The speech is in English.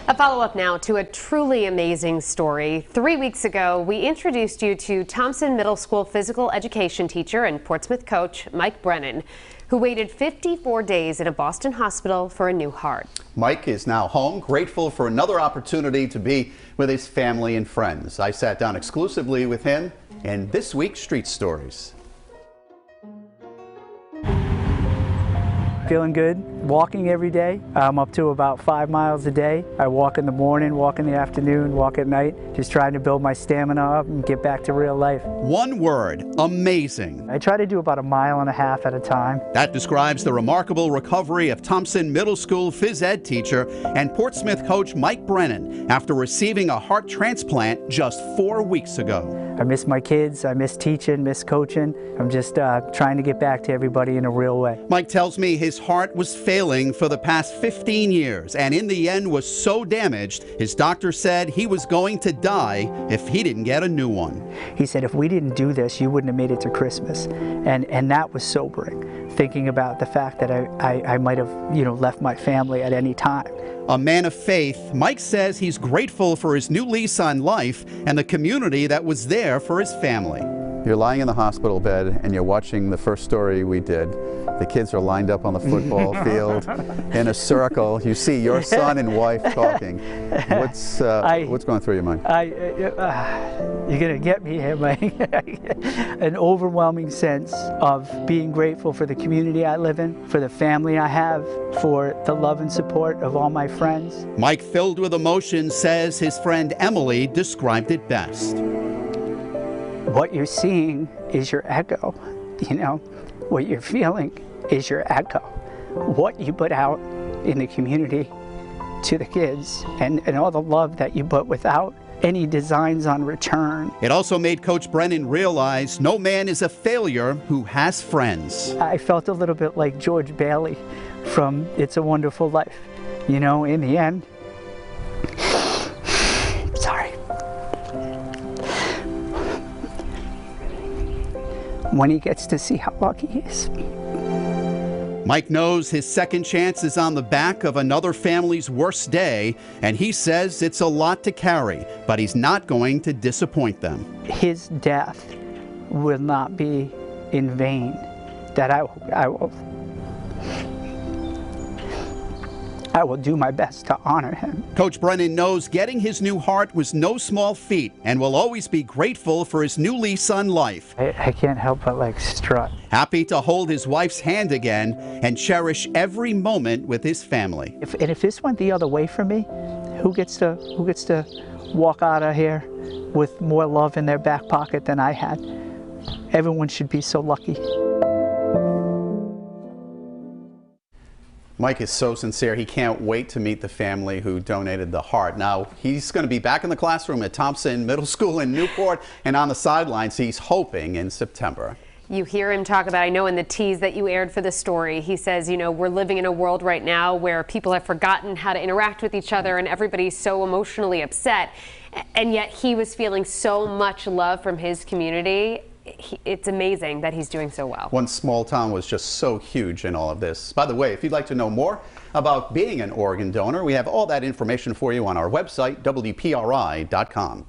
A follow-up now to a truly amazing story. 3 weeks ago, we introduced you to Thompson Middle School physical education teacher and Portsmouth coach Mike Brennan, who waited 54 days in a Boston hospital for a new heart. Mike is now home, grateful for another opportunity to be with his family and friends. I sat down exclusively with him in this week's Street Stories. Feeling good, walking every day. I'm up to about 5 miles a day. I walk in the morning, walk in the afternoon, walk at night, just trying to build my stamina up and get back to real life. One word, amazing. I try to do about 1.5 miles at a time. That describes the remarkable recovery of Thompson Middle School phys ed teacher and Portsmouth coach Mike Brennan after receiving a heart transplant just 4 weeks ago. I miss my kids, I miss teaching, miss coaching. I'm just trying to get back to everybody in a real way. Mike tells me his heart was failing for the past 15 years and in the end was so damaged, his doctor said he was going to die if he didn't get a new one. He said, if we didn't do this, you wouldn't have made it to Christmas. And that was sobering, thinking about the fact that I might have, left my family at any time. A man of faith, Mike says he's grateful for his new lease on life and the community that was there for his family. You're lying in the hospital bed and you're watching the first story we did. The kids are lined up on the football field in a circle. You see your son and wife talking. What's going through your mind? You're going to get me here, Mike. An overwhelming sense of being grateful for the community I live in, for the family I have, for the love and support of all my friends. Mike, filled with emotion, says his friend Emily described it best. What you're seeing is your echo, What you're feeling is your echo. What you put out in the community to the kids and all the love that you put without any designs on return. It also made Coach Brennan realize no man is a failure who has friends. I felt a little bit like George Bailey from It's a Wonderful Life. In the end, sorry. When he gets to see how lucky he is. Mike knows his second chance is on the back of another family's worst day, and he says it's a lot to carry, but he's not going to disappoint them. His death will not be in vain, that I will do my best to honor him. Coach Brennan knows getting his new heart was no small feat and will always be grateful for his new lease on life. I can't help but strut. Happy to hold his wife's hand again and cherish every moment with his family. If this went the other way for me, who gets to walk out of here with more love in their back pocket than I had? Everyone should be so lucky. Mike is so sincere. He can't wait to meet the family who donated the heart. Now, he's going to be back in the classroom at Thompson Middle School in Newport and on the sidelines, he's hoping in September. You hear him talk about, I know in the tease that you aired for the story, he says, we're living in a world right now where people have forgotten how to interact with each other and everybody's so emotionally upset. And yet he was feeling so much love from his community. It's amazing that he's doing so well. One small town was just so huge in all of this. By the way, if you'd like to know more about being an organ donor, we have all that information for you on our website, WPRI.com.